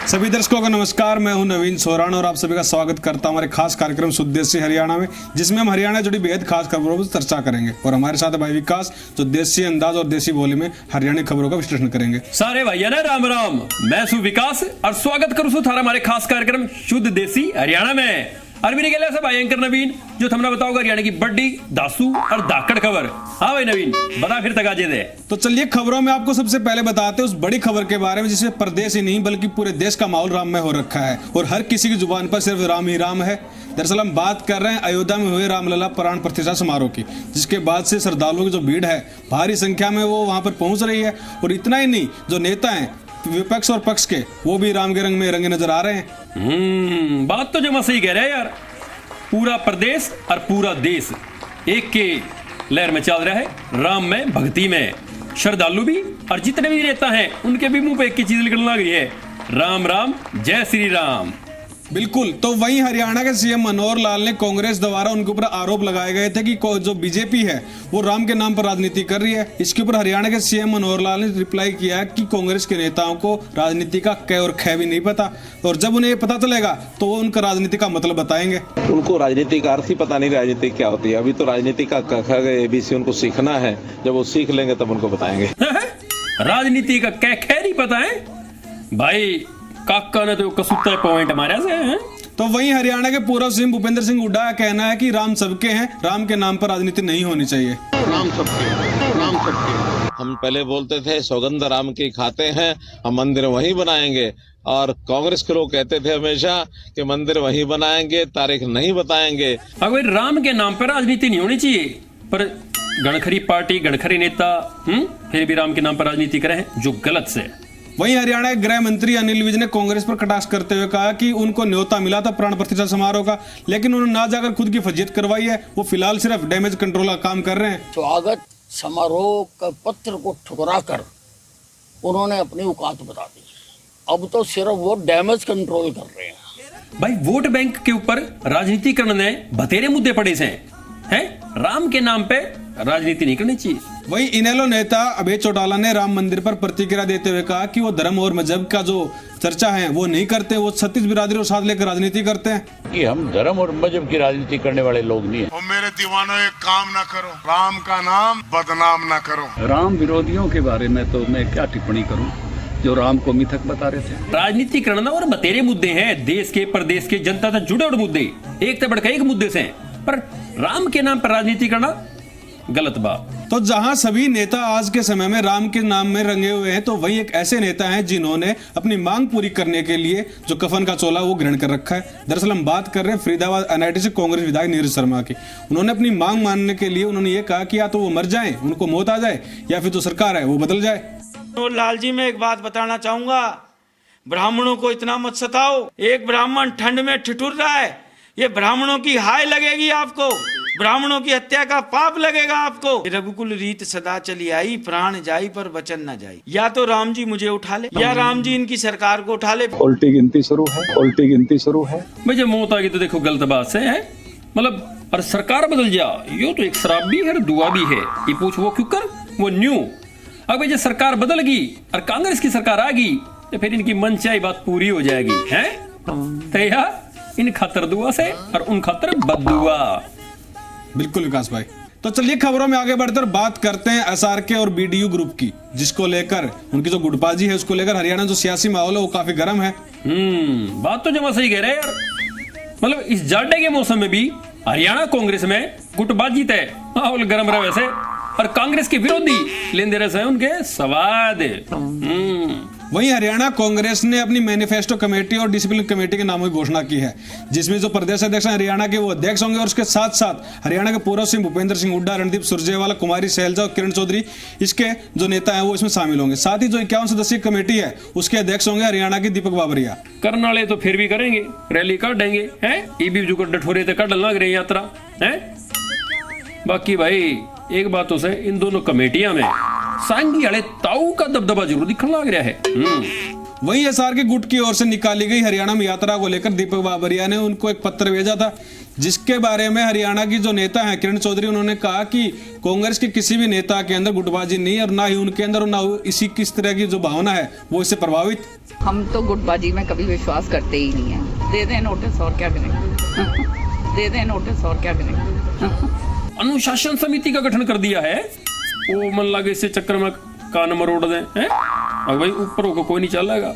सभी दर्शकों को नमस्कार। मैं हूं नवीन सोरान और आप सभी का स्वागत करता हूं हमारे खास कार्यक्रम शुद्ध देसी हरियाणा में, जिसमें हम हरियाणा जुड़ी बेहद खास खबरों पर चर्चा करेंगे। और हमारे साथ है भाई विकास, जो देसी अंदाज और देसी बोली में हरियाणा खबरों का विश्लेषण करेंगे। सारे भैया ने राम राम, मैं सु विकास और स्वागत करूं थारा हमारे खास कार्यक्रम शुद्ध देसी हरियाणा में। और मेरे के भाई एंकर नवीन, जो थमना बताओगे हरियाणा की बड्डी दासू और दाकड़ खबर। हाँ भाई नवीन, बता फिर तक आजे दे। तो चलिए खबरों में आपको सबसे पहले बताते हैं उस बड़ी खबर के बारे में जिसमें प्रदेश ही नहीं बल्कि पूरे देश का माहौल राममय हो रखा है और हर किसी की जुबान पर सिर्फ राम ही राम है। दरअसल हम बात कर रहे हैं अयोध्या में हुए रामलला प्राण प्रतिष्ठा समारोह की, जिसके बाद से श्रद्धालुओं की जो भीड़ है भारी संख्या में वो वहां पर पहुंच रही है। और इतना ही नहीं, जो नेता है विपक्ष और पक्ष के, वो भी राम के रंग में रंगे नजर आ रहे हैं। बात तो जमा सही कह रहे हैं यार। पूरा प्रदेश और पूरा देश एक के लहर में चल रहा है, राम में, भक्ति में। श्रद्धालु भी और जितने भी नेता हैं उनके भी मुंह पे एक ही चीज निकलने लग रही है, राम राम जय श्री राम। बिल्कुल। तो वहीं हरियाणा के सीएम मनोहर लाल ने कांग्रेस द्वारा उनके ऊपर आरोप लगाए गए थे कि जो बीजेपी है वो राम के नाम पर राजनीति कर रही है। इसके ऊपर हरियाणा के सीएम मनोहर लाल ने रिप्लाई किया कि कांग्रेस के नेताओं को राजनीति का क और ख भी नहीं पता, और जब उन्हें पता चलेगा तो वो उनका राजनीति का मतलब बताएंगे। उनको राजनीति का अर्थ ही पता नहीं, राजनीति क्या होती है। अभी तो राजनीति का क ख ABC उनको सीखना है, जब वो सीख लेंगे तब उनको बताएंगे। राजनीति का क ख नहीं पता है भाई, काका ने तो कसूता पॉइंट हमारे से है। तो वहीं हरियाणा के पूर्व सीएम भूपेंद्र सिंह हुड्डा का कहना है कि राम सबके हैं, राम के नाम पर राजनीति नहीं होनी चाहिए। राम सबके, राम सबके। हम पहले बोलते थे सौगंध राम की खाते हैं, हम मंदिर वहीं बनाएंगे, और कांग्रेस के लोग कहते थे हमेशा कि मंदिर वहीं बनाएंगे, तारीख नहीं बताएंगे। अगर राम के नाम पर राजनीति नहीं होनी चाहिए, पर गणखरी पार्टी, गणखरी नेता फिर भी राम के नाम पर राजनीति करे हैं, जो गलत से। वहीं हरियाणा के गृह मंत्री अनिल विज ने कांग्रेस पर कटाक्ष करते हुए कहा कि उनको न्योता मिला था प्राण प्रतिष्ठा समारोह का, लेकिन उन्होंने ना जाकर खुद की फजीयत करवाई है। वो फिलहाल सिर्फ डैमेज कंट्रोल का काम कर रहे हैं। स्वागत समारोह का पत्र को ठुकरा कर उन्होंने अपनी औकात बता दी। अब तो सिर्फ वो डैमेज कंट्रोल कर रहे हैं। भाई वोट बैंक के ऊपर राजनीति करने ने बतेरे मुद्दे पड़े से हैं, राम के नाम पे राजनीति नहीं करनी चाहिए। वहीं इनेलो नेता अभय चौटाला ने राम मंदिर पर प्रतिक्रिया देते हुए कहा कि वो धर्म और मजहब का जो चर्चा है वो नहीं करते, वो 36 बिरादरी को साथ लेकर राजनीति करते हैं। कि हम धर्म और मजहब की राजनीति करने वाले लोग नहीं है। मेरे दीवानों एक काम ना करो, राम का नाम बदनाम ना करो। राम विरोधियों के बारे में तो मैं क्या टिप्पणी करूं, जो राम को मिथक बता रहे थे। राजनीति करना और बतेरे मुद्दे हैं, देश के प्रदेश के जनता से जुड़े हुए मुद्दे, एक से बढ़कर एक मुद्दे से, पर राम के नाम पर राजनीति करना गलत बात। तो जहां सभी नेता आज के समय में राम के नाम में रंगे हुए हैं, तो वही एक ऐसे नेता हैं जिन्होंने अपनी मांग पूरी करने के लिए जो कफन का चोला वो ग्रहण कर रखा है। दरअसल हम बात कर रहे हैं फरीदाबाद NIT से कांग्रेस विधायक नीरज शर्मा की। उन्होंने अपनी मांग मानने के लिए उन्होंने ये कहा कि या तो वो मर जाएं, उनको मौत आ जाए, या फिर जो सरकार है वो बदल जाए। तो लाल जी, मैं एक बात बताना चाहूंगा, ब्राह्मणों को इतना मत सताओ। एक ब्राह्मण ठंड में ठिठुर रहा है, ये ब्राह्मणों की हाय लगेगी आपको, ब्राह्मणों की हत्या का पाप लगेगा आपको। रघुकुल रीत सदा चली आई, प्राण जाई पर वचन न जाई। या तो राम जी मुझे उठा ले, या राम जी इनकी सरकार को उठा ले। उल्टी गिनती शुरू है, उल्टी गिनती शुरू है। भाई जब मौत आ गई तो देखो गलत बात से है, मतलब और सरकार बदल जा, यो तो एक शराब भी है, दुआ भी है। ये पूछ वो क्यों कर, वो न्यू। अब भाई जब सरकार बदल गई और कांग्रेस की सरकार आ गई, तो फिर इनकी मनचाही बात पूरी हो जाएगी है। तो इन खातर दुआ से और उन खातर बददुआ। बिल्कुल विकास भाई। तो चलिए खबरों में आगे बढ़कर बात करते हैं SRK और BDU ग्रुप की, जिसको लेकर उनकी जो गुटबाजी है उसको लेकर हरियाणा जो सियासी माहौल है वो काफी गर्म है। बात तो जमा सही कह रहे हैं यार। मतलब इस जाड़े के मौसम में भी हरियाणा कांग्रेस में गुटबाजी तय, माहौल गर्म रहा वैसे, और कांग्रेस के विरोधी लेंदे रहे हैं उनके सवाद। वहीं हरियाणा कांग्रेस ने अपनी मैनिफेस्टो कमेटी और डिसिप्लिन कमेटी के नामों की घोषणा की है, जिसमें जो प्रदेश अध्यक्ष हरियाणा के वो अध्यक्ष होंगे, और उसके साथ साथ हरियाणा के पूर्व सीएम भूपेंद्र सिंह हुड्डा, रणदीप सुरजेवाला, कुमारी शैलजा और किरण चौधरी, इसके जो नेता हैं वो इसमें शामिल होंगे। साथ ही जो 51 सदस्यीय कमेटी है उसके अध्यक्ष होंगे हरियाणा के दीपक बाबरिया। करने वाले तो फिर भी करेंगे, रैली कर देंगे हैं, जो डठोरे थे कर लग रहे यात्रा है। बाकी भाई एक बात तो है, इन दोनों कमेटियां में सांगी वाले ताऊ का दबदबा जरूर दिखने लग रहा है। वहीं एसआर के गुट की ओर से निकाली गई हरियाणा में यात्रा को लेकर दीपक बाबरिया ने उनको एक पत्र भेजा था, जिसके बारे में हरियाणा की जो नेता हैं किरण चौधरी, उन्होंने कहा कि कांग्रेस के किसी भी नेता के अंदर गुटबाजी नहीं है और ना ही उनके अंदर और ना इसी किस तरह की जो भावना है वो इससे प्रभावित। हम तो गुटबाजी में कभी विश्वास करते ही नहीं है। दे दें नोटिस और क्या करेंगे दे दें नोटिस और क्या करेंगे। अनुशासन समिति का गठन कर दिया है, वो मन लगे इससे चक्कर में कान मरोड़ दें हैं? अब भाई ऊपर होकर कोई नहीं चलेगा।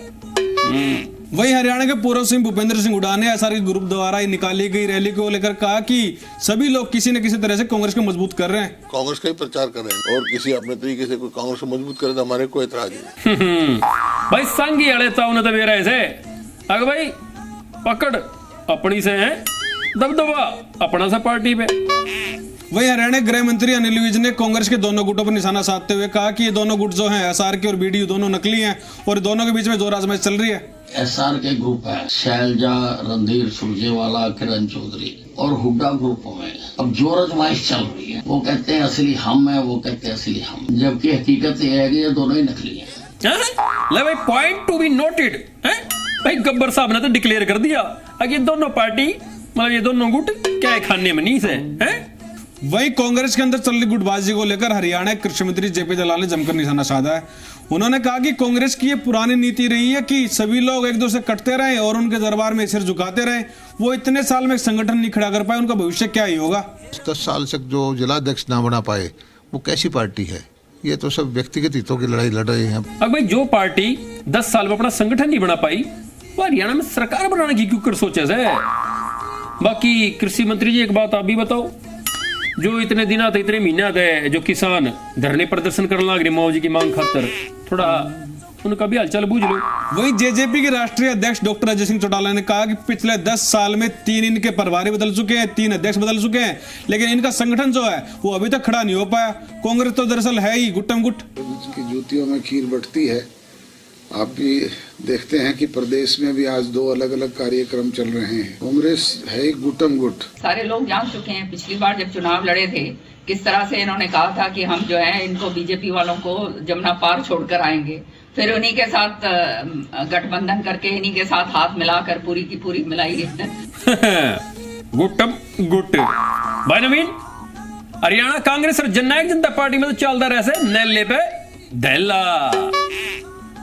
वहीं हरियाणा के पूर्व सीएम भूपेंद्र सिंह हुड्डा ने एसआर के ग्रुप द्वारा निकाली गई रैली को लेकर कहा कि सभी लोग किसी न किसी तरह से कांग्रेस को मजबूत कर रहे हैं, कांग्रेस का ही प्रचार कर रहे हैं और किसी अपने तरीके से कोई कांग्रेस को मजबूत करे तो हमारे कोई एतराज नहीं। भाई संगी अड़े ताऊ तो बेरा ऐसे अगर भाई पकड़ अपनी से है, दबदबा अपना सा पार्टी पे। वहीं हरियाणा गृह मंत्री अनिल विज ने कांग्रेस के दोनों गुटों पर निशाना साधते हुए कहा कि ये दोनों गुट जो हैं एसआर के और बीडीयू दोनों नकली हैं और दोनों के बीच में जोर आजमाइश चल रही है। एसआर के ग्रुप है, शैलजा, रणधीर सुरजेवाला, किरण चौधरी और हुड्डा ग्रुपों में अब जोर आजमाइश चल रही है। वो कहते हैं असली हम है, वो कहते हैं असली हम, जबकि हकीकत ये है कि ये दोनों ही नकली हैं। ले भाई पॉइंट टू बी नोटेड है भाई, गब्बर साहब ने तो डिक्लेयर कर दिया कि ये दोनों पार्टी मतलब ये दोनों गुट क्या है खाने में नहीं से हैं। वहीं कांग्रेस के अंदर चल रही गुटबाजी को लेकर हरियाणा के कृषि मंत्री जेपी दलाल ने जमकर निशाना साधा है। उन्होंने कहा कि कांग्रेस की ये पुरानी नीति रही है कि सभी लोग एक दूसरे कटते रहे और उनके दरबार में सिर झुकाते रहे। वो इतने साल में एक संगठन नहीं खड़ा कर पाए, उनका भविष्य क्या ही होगा। 10 साल से जो जिलाध्यक्ष ना बना पाए वो कैसी पार्टी है? ये तो सब व्यक्तिगत हितों की लड़ाई लड़ रहे हैं। अब भाई जो पार्टी 10 साल में अपना संगठन नहीं बना पाई वो हरियाणा में सरकार बनाने की क्यों कर सोचे से। बाकी कृषि मंत्री जी एक बात आप भी बताओ, जो इतने दिन आते इतने महीने आते जो किसान धरने प्रदर्शन करने लग रहे मौजी की मांग खातर, थोड़ा उनका भी हालचाल बूझ लो। वहीं जेजेपी के राष्ट्रीय अध्यक्ष डॉक्टर अजय सिंह चौटाला ने कहा कि पिछले 10 साल में 3 इनके प्रभारी बदल चुके हैं, 3 अध्यक्ष बदल चुके हैं, लेकिन इनका संगठन जो है वो अभी तक खड़ा नहीं हो पाया। कांग्रेस तो दरअसल है ही गुट्टम गुट। की जूतियों में खीर बटती है। आप भी देखते हैं कि प्रदेश में भी आज 2 अलग अलग कार्यक्रम चल रहे हैं। कांग्रेस है एक गुटम गुट। सारे लोग जान चुके हैं पिछली बार जब चुनाव लड़े थे किस तरह से इन्होंने कहा था कि हम जो है इनको बीजेपी वालों को जमुना पार छोड़कर आएंगे, फिर उन्हीं के साथ गठबंधन करके इन्हीं के साथ हाथ मिलाकर पूरी की पूरी मिलाई है। गुटम गुट भाई नवीन, हरियाणा कांग्रेस और जननायक जनता पार्टी में तो चलता रहे नैले पे दहला।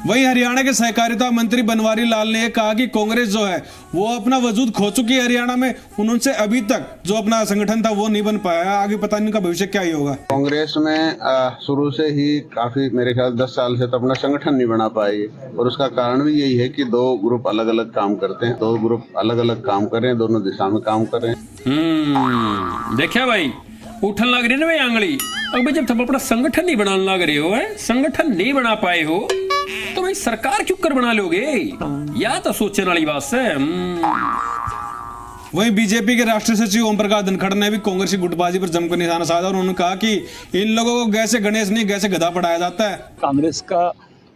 वहीं हरियाणा के सहकारिता मंत्री बनवारी लाल ने कहा कि कांग्रेस जो है वो अपना वजूद खो चुकी है हरियाणा में। उनसे अभी तक जो अपना संगठन था वो नहीं बन पाया, आगे पता नहीं उनका भविष्य क्या ही होगा। कांग्रेस में शुरू से ही काफी मेरे ख्याल 10 साल से तो अपना संगठन नहीं बना पाई और उसका कारण भी यही है कि 2 ग्रुप अलग अलग काम करते हैं, 2 ग्रुप अलग अलग काम कर रहे हैं, दोनों दिशा में काम कर रहे हैं। देखिया भाई उठन लग रही ना आंगली। अब जब तुम अपना संगठन नहीं बनाने लग रहे हो, संगठन नहीं बना पाए हो, तो भाई सरकार क्यों कर बना लोगे? या तो सोचने वाली बात है। वहीं बीजेपी के राष्ट्रीय सचिव ओम प्रकाश धनखड़ ने भी कांग्रेस की गुटबाजी पर जमकर निशाना साधा और उन्होंने कहा कि इन लोगों को गैसे गणेश नहीं गैसे गधा पढ़ाया जाता है। कांग्रेस का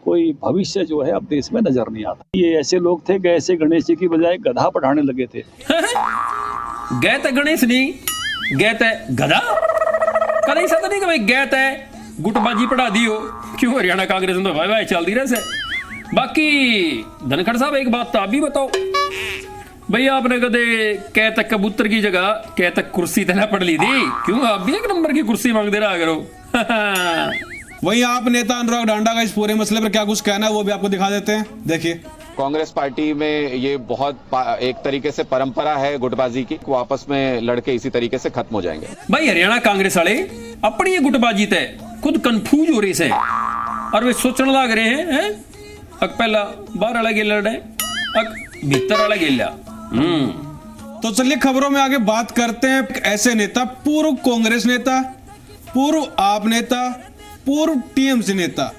कोई भविष्य जो है अब देश में नजर नहीं आता। ये ऐसे लोग थे गैसे गणेश जी की बजाय गधा पढ़ाने लगे थे। गैते गणेश नहीं गैते गधा कहीं ऐसा नहीं कि भाई गैते गुटबाजी पढ़ा दियो। क्यों हरियाणा कांग्रेस में तो भाई भाई चल दी रहे से। बाकी धनखड़ साहब एक बात तो आप भी बताओ, भैया आपने कदे कह तक कबूतर की जगह कह तक कुर्सी तना पढ़ ली थी, क्यों आप भी 1 नंबर की कुर्सी मांग दे रहा करो। वहीं आप नेता अनुराग डांडा का इस पूरे मसले पर क्या कुछ कहना है वो भी आपको दिखा देते हैं, देखिए। कांग्रेस पार्टी में ये बहुत एक तरीके से परंपरा है गुटबाजी की, वो आपस में लड़के इसी तरीके से खत्म हो जाएंगे। भाई हरियाणा कांग्रेस वाले अपनी ये गुटबाजी तय खुद कंफ्यूज हो रही से और वे सोचने लग रहे हैं अक पहला बाहर वाला गेल लड़ रहे अक भीतर वाला गेल। तो चलिए खबरों में आगे बात करते हैं ऐसे नेता, पूर्व कांग्रेस नेता, पूर्व आप नेता, पूर्व टीएमसी नेता,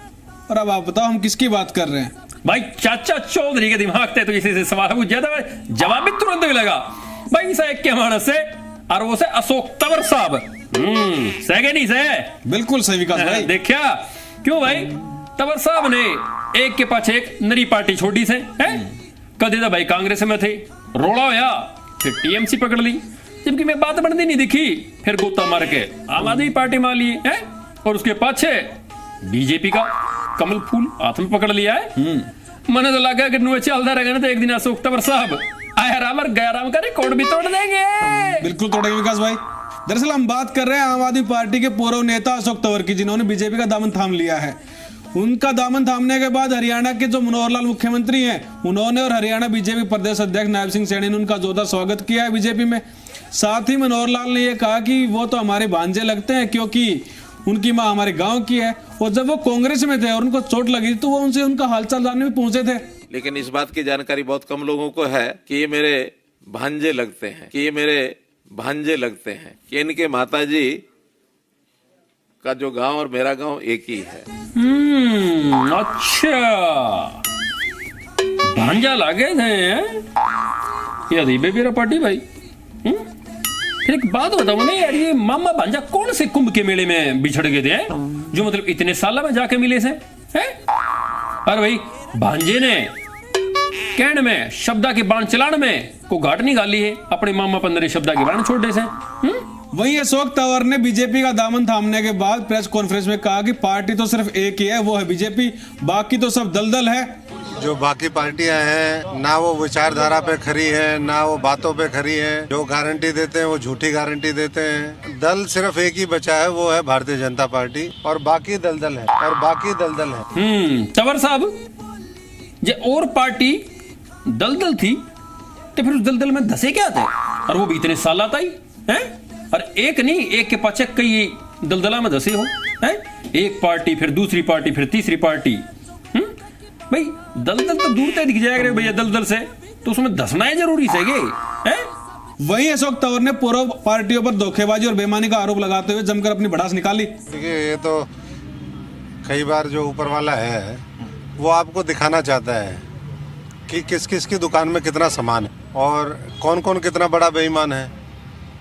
और अब आप बताओ हम किसकी बात कर रहे हैं। भाई चाचा चौधरी के दिमाग ते तो इसी से सवाल पूछा था, जवाब भी तुरंत मिलेगा। भाई से एक के मानस से और वो से अशोक तंवर साहब सही नहीं से बिल्कुल सही विकास भाई। देखा क्यों भाई तंवर साहब ने एक के पाछे एक नई पार्टी छोड़ी से कदे तो भाई कांग्रेस में थे, रोड़ा होया फिर टीएमसी पकड़ ली, जबकि मैं बात बनती नहीं दिखी, फिर गोता मार के आम आदमी पार्टी मान ली है और उसके पाछे बीजेपी का कमल फूल हाथ में पकड़ लिया है। मैंने तो लगा कि नुए चलता रहेगा ना तो एक दिन अशोक तंवर साहब आया राम और गया राम का रिकॉर्ड भी तोड़ देंगे। बिल्कुल तोड़ेंगे विकास भाई। दरअसल हम बात कर रहे हैं आम आदमी पार्टी के पूर्व नेता अशोक तंवर की, जिन्होंने बीजेपी का दामन थाम लिया है। उनका दामन थामने के बाद हरियाणा के जो मनोहर लाल मुख्यमंत्री हैं, उन्होंने और हरियाणा बीजेपी प्रदेश अध्यक्ष नायब सिंह सैनी ने उनका जोरदार स्वागत किया है बीजेपी में। साथ ही मनोहर लाल ने यह कहा कि वो तो हमारे भांजे लगते हैं क्योंकि उनकी माँ हमारे गांव की है, और जब वो कांग्रेस में थे और उनको चोट लगी तो वो उनसे उनका हालचाल जानने भी पहुंचे थे। लेकिन इस बात की जानकारी बहुत कम लोगों को है कि ये मेरे भांजे लगते हैं, कि इनके माताजी का जो गांव और मेरा गांव एक ही है। अच्छा भांजा लागे थे ये अदीबे मेरा पार्टी भाई। फिर एक बात बताओ ना यार, ये मामा भांजा कौन से कुंभ के मेले में बिछड़ गए थे जो मतलब इतने साल में जाके मिले से हैं? अरे भाई भांजे ने कहने में शब्दा के बाण चलाने में को घाट नहीं गाली है, अपने मामा 15 शब्दा के बाण छोड़ दे से। वहीं अशोक तंवर ने बीजेपी का दामन थामने के बाद प्रेस कॉन्फ्रेंस में कहा कि पार्टी तो सिर्फ एक ही है, वो है बीजेपी, बाकी तो सब दलदल है। जो बाकी पार्टियां हैं ना वो विचारधारा पे खरी है, ना वो बातों पे खरी है। जो गारंटी देते हैं वो झूठी गारंटी देते हैं। दल सिर्फ एक ही बचा है, वो है भारतीय जनता पार्टी, और बाकी दलदल है। तंवर साहब जे और पार्टी दलदल थी तो फिर उस दलदल में धसे क्या थे, और वो भी इतने साल आता ही है। और एक नहीं, एक के पाछे कई दलदला में धसे हो है। एक पार्टी फिर दूसरी पार्टी फिर तीसरी पार्टी। भाई दलदल तो दूर तक दिख जाएगा भैया, दलदल से तो उसमें धसना ही जरूरी है। वहीं अशोक तंवर ने पूर्व पार्टियों पर धोखेबाजी और बेईमानी का आरोप लगाते हुए जमकर अपनी भड़ास निकाली। देखिए ये तो कई बार जो ऊपर वाला है वो आपको दिखाना चाहता है कि किस किस की दुकान में कितना सामान है और कौन कौन कितना बड़ा बेईमान है।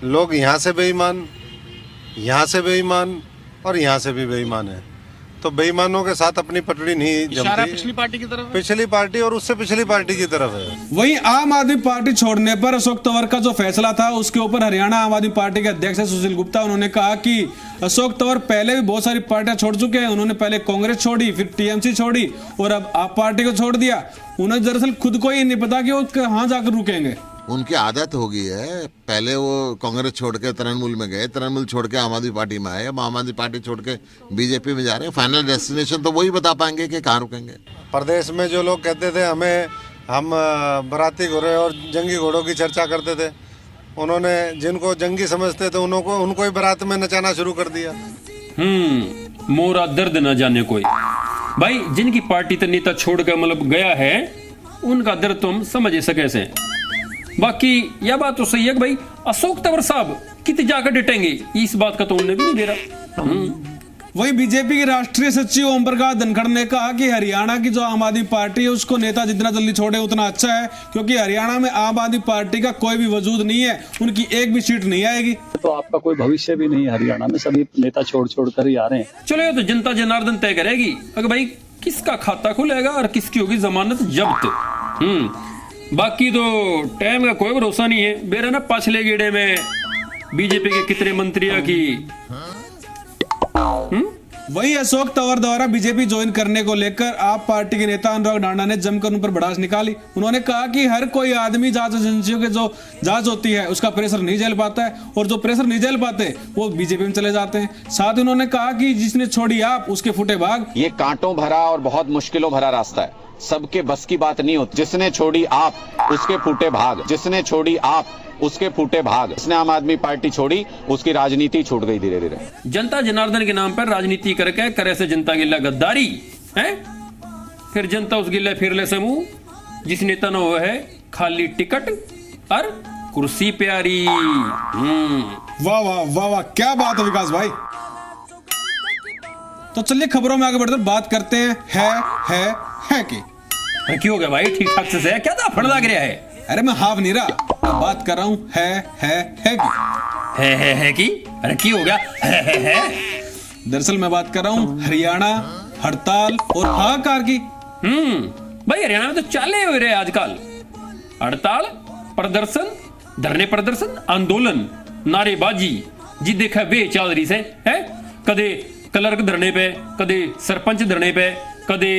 लोग यहाँ से बेईमान, यहाँ से बेईमान और यहाँ से भी बेईमान है, तो बेईमानों के साथ अपनी पटड़ी नहीं जमती। पिछली पार्टी की तरफ, पिछली पार्टी और उससे पिछली पार्टी की तरफ है। वहीं आम आदमी पार्टी छोड़ने पर अशोक तंवर का जो फैसला था उसके ऊपर हरियाणा आम आदमी पार्टी के अध्यक्ष सुशील गुप्ता, उन्होंने कहा कि अशोक तंवर पहले भी बहुत सारी पार्टियां छोड़ चुके हैं। उन्होंने पहले कांग्रेस छोड़ी, फिर टीएमसी छोड़ी और अब आप पार्टी को छोड़ दिया। उन्हें दरअसल खुद को ही नहीं पता कि वो कहाँ जाकर रुकेंगे। उनकी आदत हो गई है, पहले वो कांग्रेस छोड़ के तृणमूल में गए, तृणमूल छोड़ के आम आदमी पार्टी में आए, अब आम आदमी पार्टी छोड़ के बीजेपी में जा रहे हैं। फाइनल डेस्टिनेशन तो वही बता पाएंगे कि कहाँ रुकेंगे। प्रदेश में जो लोग कहते थे हम बराती घोड़े और जंगी घोड़ों की चर्चा करते थे, उन्होंने जिनको जंगी समझते थे उनको ही बारात में नचाना शुरू कर दिया। मोरा दर्द न जाने कोई। भाई जिनकी पार्टी तो नेता छोड़ कर मतलब गया है, उनका दर्द तो हम समझ सके से। बाकी यह बात तो सही है कि भाई अशोक तंवर साहब कितने जाकर डटेंगे, इस बात का तो उन्हें भी नहीं दे रहा। वहीं बीजेपी के राष्ट्रीय सचिव ओम प्रकाश धनखड़ ने कहा कि हरियाणा की जो आम आदमी पार्टी है उसको नेता जितना जल्दी छोड़े उतना अच्छा है, क्योंकि हरियाणा में आम आदमी पार्टी का कोई भी वजूद नहीं है, उनकी एक भी सीट नहीं आएगी। तो आपका कोई भविष्य भी नहीं है हरियाणा में, सभी नेता छोड़ कर ही आ रहे हैं। चलो ये तो जनता जनार्दन तय करेगी अगर भाई किसका खाता खुलेगा और किसकी होगी जमानत जब्त। बाकी तो टाइम का कोई भरोसा नहीं है। मेरा ना पिछले गेड़े में बीजेपी के कितने मंत्रियों की। वहीं अशोक तंवर द्वारा बीजेपी ज्वाइन करने को लेकर आप पार्टी के नेता अनुराग डांडा ने जमकर उन पर भड़ास निकाली। उन्होंने कहा कि हर कोई आदमी जांच एजेंसियों के जो जांच होती है उसका प्रेशर नहीं झेल पाता है, और जो प्रेशर नहीं झेल पाते वो बीजेपी में चले जाते हैं। साथ ही उन्होंने कहा कि जिसने छोड़ी आप उसके फूटे भाग। ये कांटों भरा और बहुत मुश्किलों भरा रास्ता है, सबके बस की बात नहीं होती। जिसने छोड़ी आप उसके फूटे भाग, जिसने छोड़ी आप उसके फूटे भाग। जिसने आम आदमी पार्टी छोड़ी उसकी राजनीति छूट गई धीरे धीरे। जनता जनार्दन के नाम पर राजनीति करके करे से जनता गिल्ला गद्दारी है, फिर जनता उस गिल्ला फिरले से मुंह जिस नेता न हो है खाली टिकट और कुर्सी प्यारी। वाह वाह वाह वाह, क्या बात है विकास भाई। तो चलिए खबरों में आगे बढ़कर बात करते हैं है कि क्यों हो गया भाई, ठीक ठाक से क्या था फड़ लग रहा है। अरे मैं हाफ नहीं रहा, मैं बात कर रहा हूँ है कि अरे क्यों हो गया है। दरअसल मैं बात कर रहा हूँ हरियाणा हड़ताल और हाहाकार की। भाई हरियाणा में तो चाले हुए रहे आजकल हड़ताल, प्रदर्शन, धरने प्रदर्शन, आंदोलन, नारेबाजी जी देखा वे चल रही से है। कदे क्लर्क धरने पे, कदे सरपंच धरने पे, कदे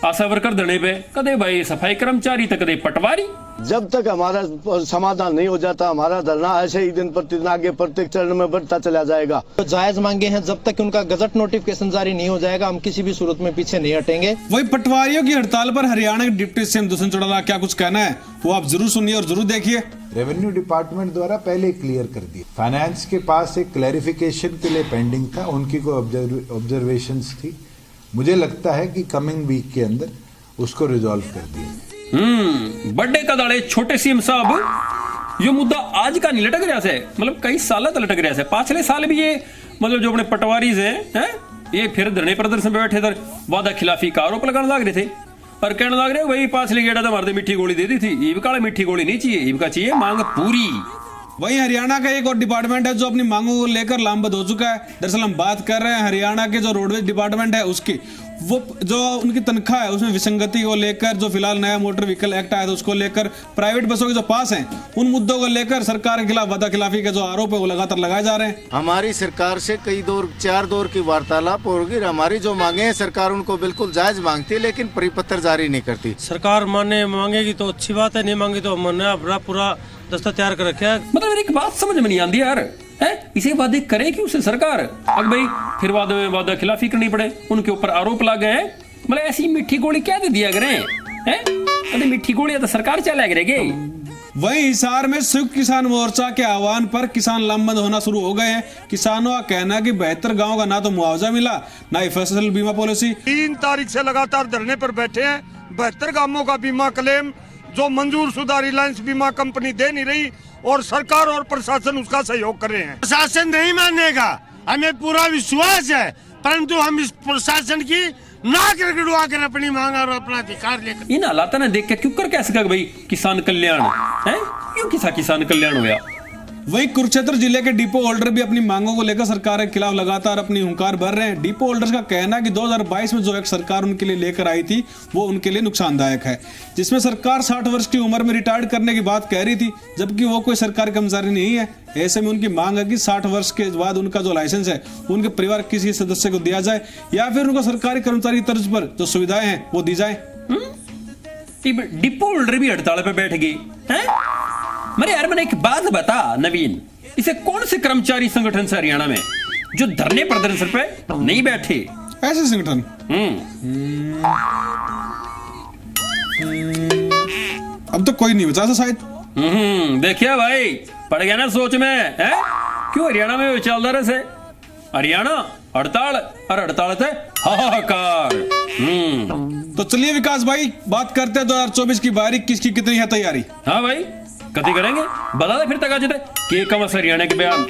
आशा वर्कर धरने पे, कदे भाई सफाई कर्मचारी, तो कदे पटवारी। जब तक हमारा समाधान नहीं हो जाता हमारा धरना ऐसे ही दिन प्रतिदिन आगे प्रत्येक चरण में बढ़ता चला जाएगा। तो जायज मांगे हैं, जब तक उनका गजट नोटिफिकेशन जारी नहीं हो जाएगा हम किसी भी सूरत में पीछे नहीं हटेंगे। वही पटवारियों की हड़ताल पर हरियाणा के डिप्टी सीएम दुष्यंत चौटाला क्या कुछ कहना है वो आप जरूर सुनिए और जरूर देखिए। रेवेन्यू डिपार्टमेंट द्वारा पहले क्लियर कर दिया, फाइनेंस के पास एक क्लैरिफिकेशन के लिए पेंडिंग था, उनकी कोई ऑब्जर्वेशंस थी, मुझे लगता है कि कमिंग वीक के अंदर उसको रिजॉल्व कर दिया। बड़े कदाड़े छोटे सीएम साहब, ये मुद्दा आज का नहीं लटक रहा है, मतलब कई साल तक लटक रहा है। पिछले साल भी ये मतलब जो अपने पटवारी हैं ये फिर धरने प्रदर्शन पे बैठे थे, वादा खिलाफी का आरोप लगाने लग रहे थे और कहने लग रहे भाई पाछले गेड़ा तो हमारे मीठी गोली दे दी थी, ये भी मीठी गोली नहीं चाहिए, इनका चाहिए मांग पूरी। वहीं हरियाणा का एक और डिपार्टमेंट है जो अपनी मांगों को लेकर लामबंद हो चुका है। दरअसल हम बात कर रहे हैं हरियाणा के जो रोडवेज डिपार्टमेंट है उसकी, वो जो उनकी तनख्वाह है उसमें विसंगति को लेकर, जो फिलहाल नया मोटर व्हीकल एक्ट आया था उसको लेकर, प्राइवेट बसों के जो पास हैं उन मुद्दों को लेकर सरकार के खिलाफ वादा खिलाफी के जो आरोप है वो लगातार लगाए जा रहे हैं। हमारी सरकार से कई दौर 4 दौर की वार्तालाप होगी, हमारी जो मांगे हैं सरकार उनको बिल्कुल जायज मांगती है लेकिन परिपत्र जारी नहीं करती। सरकार मांगेगी तो अच्छी बात है, नहीं मांगी तो हमने अपना पूरा दस्ता तैयार कर रखा है। मतलब मेरी एक बात समझ में नहीं आती यार, इसे वादे करे क्यों से सरकार? अब भाई फिर वादे में वादा खिलाफी करनी पड़े, उनके ऊपर आरोप लगे हैं, मतलब ऐसी मीठी गोली क्या दे दिया करें? अरे मीठी गोली तो सरकार चला करेगी। वहीं हिसार में संयुक्त किसान मोर्चा के आह्वान पर किसान लामबंद होना शुरू हो गए हैं। किसानों का कहना है कि 72 गांव का ना तो मुआवजा मिला ना ही फसल बीमा पॉलिसी। 3 तारीख से लगातार धरने पर बैठे हैं। 72 गांवों का बीमा क्लेम जो मंजूर शुदा रिलायंस बीमा कंपनी दे नहीं रही और सरकार और प्रशासन उसका सहयोग कर रहे हैं। प्रशासन नहीं मानेगा, हमें पूरा विश्वास है, परंतु हम इस प्रशासन की नाक रगड़वा कर अपनी मांग और अपना अधिकार लेकर इन हालात ने देख के क्यों कर कैसे भाई किसान कल्याण है, क्यों किसान कल्याण हुआ? वहीं कुरुक्षेत्र जिले के डिपो होल्डर भी अपनी मांगों को लेकर सरकार के खिलाफ लगातार अपनी हुंकार भर रहे हैं। डिपो होल्डर्स का कहना है कि 2022 में जो एक सरकार उनके लिए लेकर आई थी वो उनके लिए नुकसानदायक है, जिसमें सरकार 60 वर्ष की उम्र में रिटायर्ड करने की बात कह रही थी, जबकि वो कोई सरकारी कर्मचारी नहीं है। ऐसे में उनकी मांग है कि 60 वर्ष के बाद उनका जो लाइसेंस है उनके परिवार किसी सदस्य को दिया जाए या फिर उनको सरकारी कर्मचारी तर्ज पर जो सुविधाएं हैं वो दी जाए। डिपो होल्डर भी हड़ताल पे बैठ गई है। मेरे यार मैंने एक बात बता नवीन, इसे कौन से कर्मचारी संगठन से हरियाणा में जो धरने प्रदर्शन पे नहीं बैठे? ऐसे संगठन अब तो कोई नहीं बचा शायद। देखिए भाई पड़ गया ना सोच में है, क्यों हरियाणा में चल रहा से हरियाणा हड़ताल और हड़ताल थे हाहाकार। तो चलिए विकास भाई बात करते हैं 2024 की बारी, किसकी कितनी है तैयारी? हाँ भाई कति करेंगे बता दे फिर तक आज के कम हरियाणा के बयान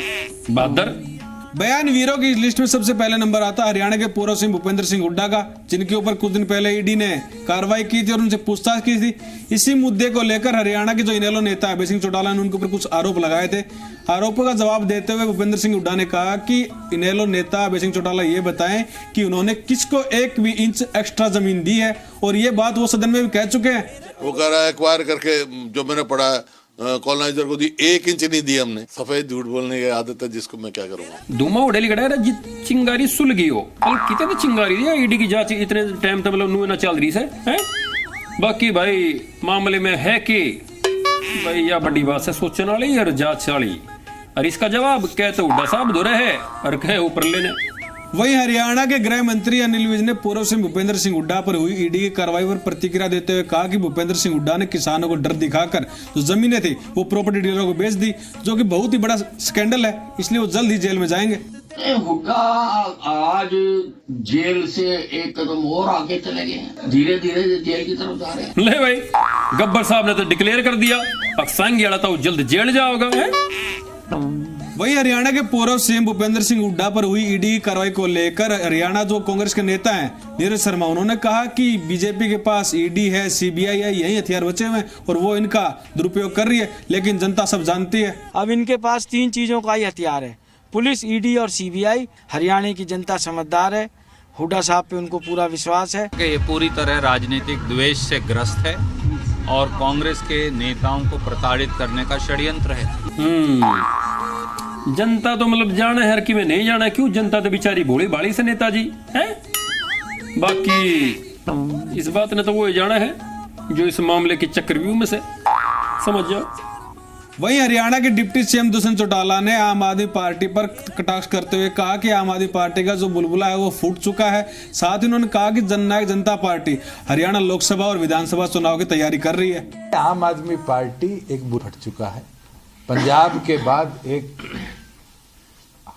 बयान वीरों की लिस्ट में सबसे पहले नंबर आता है हरियाणा के पूर्व सीएम भूपेंद्र सिंह हुड्डा का, जिनके ऊपर कुछ दिन पहले ईडी ने कार्रवाई की थी और उनसे पूछताछ की थी। इसी मुद्दे को लेकर हरियाणा के जो इनेलो नेता अभय सिंह चौटाला ने उनके ऊपर कुछ आरोप लगाए थे। आरोपों का जवाब देते हुए भूपेंद्र सिंह हुड्डा ने कहा कि इनेलो नेता अभय सिंह चौटाला ये बताएं कि उन्होंने किसको 1 भी इंच एक्स्ट्रा जमीन दी है, और ये बात वो सदन में भी कह चुके हैं। वो कह रहा है एक्वायर करके जो मैंने पढ़ा है कॉलोनाइजर को दी, 1 इंच नहीं दी हमने। सफेद झूठ बोलने की आदत है जिसको मैं क्या करूंगा। धुआं उड़ेली गड़ा है चिंगारी सुल गई हो, कितने तो चिंगारी दी ईडी की जांच इतने टाइम तक मतलब नू ना चल रही है। बाकी भाई मामले में है कि भाई यह बड़ी बात है सोचने वाली और जांच वाली, और इसका जवाब कह तो हुड्डा साहब दो रहे हैं और कहे ऊपर लेने। वहीं हरियाणा के गृह मंत्री अनिल विज ने पूर्व सीएम भूपेंद्र सिंह हुड्डा पर हुई ईडी की कार्रवाई पर प्रतिक्रिया देते हुए कहा कि भूपेंद्र सिंह हुड्डा ने किसानों को डर दिखाकर जो जमीनें थी वो प्रॉपर्टी डीलरों को बेच दी, जो कि बहुत ही बड़ा स्कैंडल है, इसलिए वो जल्द ही जेल में जाएंगे। हुड्डा आज जेल से एक कदम और आगे चले गए हैं, धीरे धीरे जेल की तरफ जा रहे हैं। ले भाई गब्बर साहब ने तो डिक्लेयर कर दिया अक्सांगी वाला तो जल्द जेल जाओगा। वहीं हरियाणा के पूर्व सीएम भूपेंद्र सिंह हुड्डा पर हुई ईडी की कार्रवाई को लेकर हरियाणा जो कांग्रेस के नेता हैं नीरज शर्मा, उन्होंने कहा कि बीजेपी के पास ईडी है, सीबीआई है, यही हथियार बचे हुए हैं और वो इनका दुरुपयोग कर रही है, लेकिन जनता सब जानती है। अब इनके पास 3 चीजों का ही हथियार है, पुलिस, ईडी और सीबीआई। हरियाणा की जनता समझदार है, हुड्डा साहब पे उनको पूरा विश्वास है कि ये पूरी तरह राजनीतिक द्वेष से ग्रस्त है और कांग्रेस के नेताओं को प्रताड़ित करने का षड्यंत्र है। जनता तो मतलब जाना है हर की में नहीं जाना, क्यों जनता तो बेचारी भोली भाली से नेताजी है। बाकी इस बात ने तो वो जाना है जो इस मामले के चक्रव्यूह में से समझ जाओ। वहीं हरियाणा के डिप्टी सीएम दुष्यंत चौटाला ने आम आदमी पार्टी पर कटाक्ष करते हुए कहा कि आम आदमी पार्टी का जो बुलबुला है वो फूट चुका है। साथ ही उन्होंने कहा कि जननायक जनता पार्टी हरियाणा लोकसभा और विधानसभा चुनाव की तैयारी कर रही है। आम आदमी पार्टी एक फट चुका है। पंजाब के बाद एक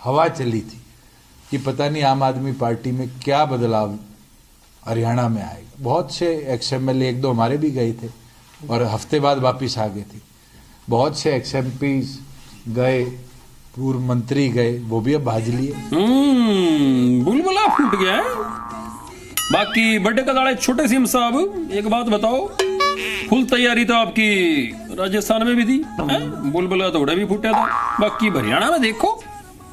हवा चली थी कि पता नहीं आम आदमी पार्टी में क्या बदलाव हरियाणा में आएगा। बहुत से XMLA एक दो हमारे भी गए थे और हफ्ते बाद वापिस आ गए थे। बहुत से XMPs गए, पूर्व मंत्री गए, वो भी अब भाज लिए। बुलबुला फूट गया है। बाकी बड़े कदाड़े छोटे सीएम साहब, एक बात बताओ, फुल तैयारी तो आपकी राजस्थान में भी थी, बुलबुला तो उड़ा भी फूटा था। बाकी हरियाणा में देखो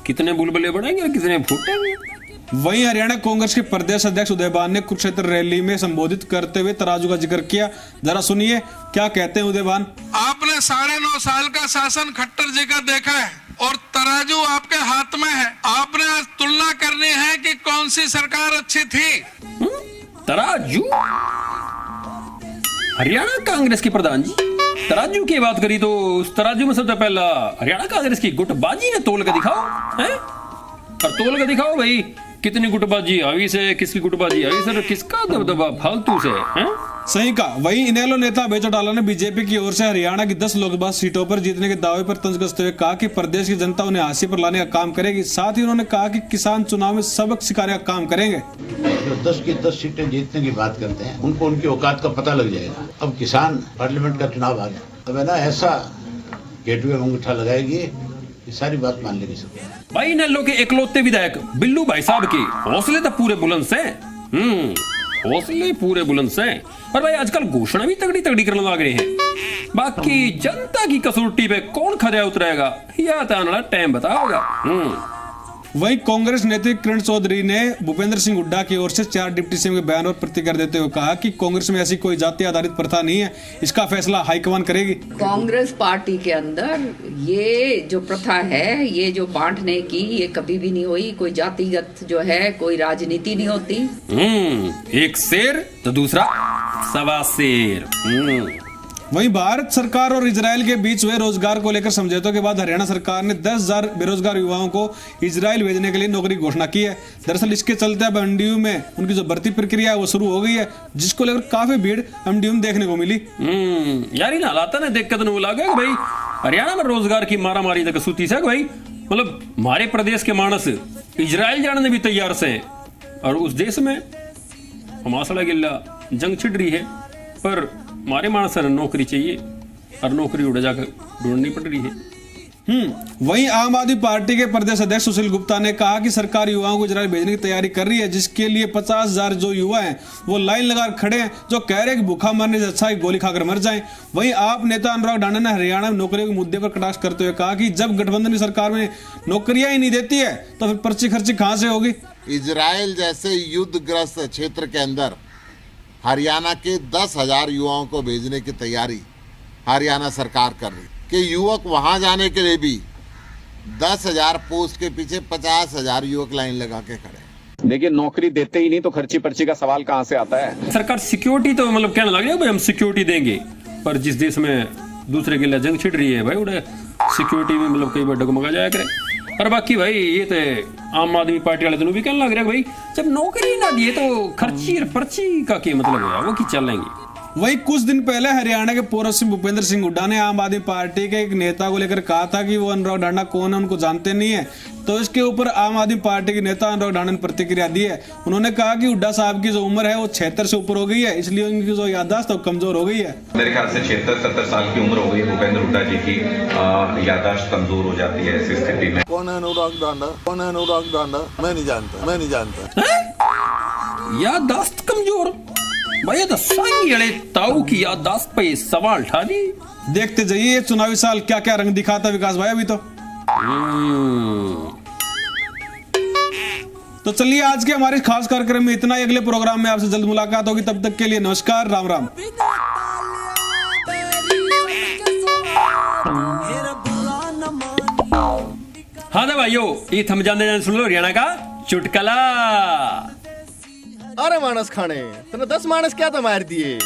कितने बुलबुले बढ़ेंगे और कितने फूटेंगे। वहीं हरियाणा कांग्रेस के प्रदेश अध्यक्ष उदयबान ने कुरुक्षेत्र रैली में संबोधित करते हुए तराजू का जिक्र किया। जरा सुनिए क्या कहते हैं उदयबान। आपने 9.5 साल का शासन खट्टर जी का देखा है और तराजू आपके हाथ में है। आपने आज तुलना करनी है कि कौन सी सरकार अच्छी थी। तराजू? हरियाणा कांग्रेस के प्रधान जी तराजू की बात करी तो उस तराजू में सबसे पहला हरियाणा कांग्रेस की गुटबाजी ने तोल कर दिखाओ है? और तोल कर दिखाओ भाई, कितनी गुटबाजी हावी से, किसकी गुटबाजी हावी से, किसका दबदबा फालतू से है? सही कहा। वहीं इनेलो नेता अभय चौटाला ने बीजेपी की ओर से हरियाणा की 10 लोकसभा सीटों पर जीतने के दावे पर तंज कसते हुए कहा कि प्रदेश की जनता उन्हें हाशिए पर लाने का काम करेगी। साथ ही उन्होंने कहा कि किसान चुनाव में सबक सिखाने का काम करेंगे। जो 10 की 10 सीटें जीतने की बात करते हैं उनको उनकी औकात का पता लग जाएगा। अब किसान पार्लियामेंट का चुनाव आ गया, अब है ना ऐसा गेटवे में अंगूठा लगाएगी, ये सारी बात मान लेगी सब। भाई इनेलो के इकलौते विधायक बिल्लू भाई साहब के हौसले तो पूरे बुलंद से, हौसले पूरे बुलंद से। पर भाई आजकल घोषणा भी तगड़ी तगड़ी करने लग रहे हैं। बाकी जनता की कसौटी पे कौन खरा उतरेगा या तो आने वाला टाइम बताओगा। वहीं कांग्रेस नेता किरण चौधरी ने भूपेंद्र सिंह हुड्डा की ओर से 4 डिप्टी सीएम के बयान और प्रतिक्रिया देते हुए कहा कि कांग्रेस में ऐसी कोई जाति आधारित प्रथा नहीं है, इसका फैसला हाईकमान करेगी। कांग्रेस पार्टी के अंदर ये जो प्रथा है, ये जो बांटने की, ये कभी भी नहीं हुई। कोई जातिगत जो है कोई राजनीति नहीं होती। एक शेर तो दूसरा सवा शेर। वहीं भारत सरकार और इजराइल के बीच हुए रोजगार को लेकर समझौतों के बाद हरियाणा सरकार ने 10,000 बेरोजगार युवाओं को इजराइल भेजने के लिए नौकरी घोषणा की है। दरअसल इसके चलते अब MDU में उनकी जो भर्ती प्रक्रिया है वो शुरू हो गई है, जिसको लेकर काफी भीड़ MDU में देखने को मिली। यार इन हालात ने देख कर लगा भाई हरियाणा में रोजगार की मारा मारी तक सूती से भाई, मतलब हमारे प्रदेश के मानस इजराइल जाने भी तैयार से, और उस देश में हमासड़ा गिल्ला जंग छिड़ रही है, पर हमारे मानस नौकरी चाहिए और नौकरी उड़ जाकर ढूंढनी पड़ रही है। वहीं आम आदमी पार्टी के प्रदेश अध्यक्ष सुशील गुप्ता ने कहा कि सरकार युवाओं को इजराइल भेजने की तैयारी कर रही है, जिसके लिए 50,000 जो युवा हैं वो लाइन लगा खड़े हैं, जो कह रहे हैं कि भूखा मरने से अच्छा है गोली खाकर मर जाएं। वहीं आप नेता अनुराग ठाकुर ने हरियाणा में नौकरियों के मुद्दे पर कटाक्ष करते हुए कहा कि जब गठबंधन की सरकार में नौकरियां ही नहीं देती है तो फिर पर्ची खर्ची कहां से होगी। इजराइल जैसे युद्धग्रस्त क्षेत्र के अंदर हरियाणा के 10,000 युवाओं को भेजने की तैयारी हरियाणा सरकार कर रही कि युवक वहां जाने के लिए भी 10,000 पोस्ट के पीछे 50,000 युवक लाइन लगा के खड़े। देखिए नौकरी देते ही नहीं तो खर्ची पर्ची का सवाल कहां से आता है। सरकार सिक्योरिटी तो मतलब कहने लग रही है भाई हम सिक्योरिटी देंगे, पर जिस देश में दूसरे के लिए जंग छिड़ रही है भाई उड़े सिक्योरिटी में मतलब कई बार डगमगा जाया करे। और बाकी भाई ये तो आम आदमी पार्टी वाले तो भी कहने लग रहे हैं भाई जब नौकरी ना दिए तो खर्ची और पर्ची का क्या मतलब होगा, वो की चलेंगे। वहीं कुछ दिन पहले हरियाणा के पूर्व सीएम भूपेंद्र सिंह हुड्डा ने आम आदमी पार्टी के एक नेता को लेकर कहा था कि वो अनुराग ठाकुर कौन है उनको जानते नहीं है, तो इसके ऊपर आम आदमी पार्टी के नेता अनुराग ठाकुर ने प्रतिक्रिया दी है। उन्होंने कहा कि हुड्डा साहब की जो उम्र है वो 76 से ऊपर हो गई है, इसलिए उनकी जो याददाश्त है कमजोर हो गई है। मेरे ख्याल से 76-70 साल की उम्र हो गई भूपेंद्र हुड्डा जी की, याददाश्त कमजोर हो जाती है ऐसी स्थिति में। कौन है अनुराग ठाकुर? कौन है अनुराग ठाकुर? मैं नहीं जानता। याददाश्त कमजोर भाई तो सांगी ताऊ की याददाश्त पे सवाल उठा दी। देखते जाइए चुनावी साल क्या क्या रंग दिखाता विकास भाई अभी तो चलिए आज के हमारे खास कार्यक्रम में इतना ही। अगले प्रोग्राम में आपसे जल्द मुलाकात होगी, तब तक के लिए नमस्कार, राम राम। हाँ भाइयों, ये थम जाने सुन लो हरियाणा का चुटकला। अरे मानस खाने तूने 10 मानस क्या तो मार दिए।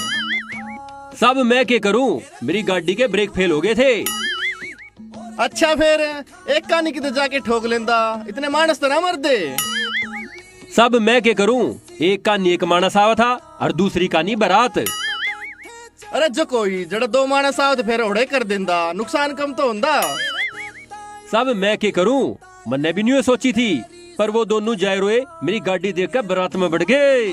सब मैं क्या करूं, मेरी गाड़ी के ब्रेक फेल हो गए थे। अच्छा फिर एक कहानी की तो जाके ठोक लेंदा, इतने मानस तो ना मर दे। सब मैं क्या करूं, एक कहानी एक मानस आवा था और दूसरी कहानी बारात। अरे जो कोई जड़ा 2 मानस आओ तो फिर ओढ़े कर देंदा, नुकसान कम तो होंदा। सब मैं क्या करूं, मैंने भी नहीं सोची थी, पर वो दोनों जाए रोए मेरी गाड़ी देखकर बारात में बढ़ गए।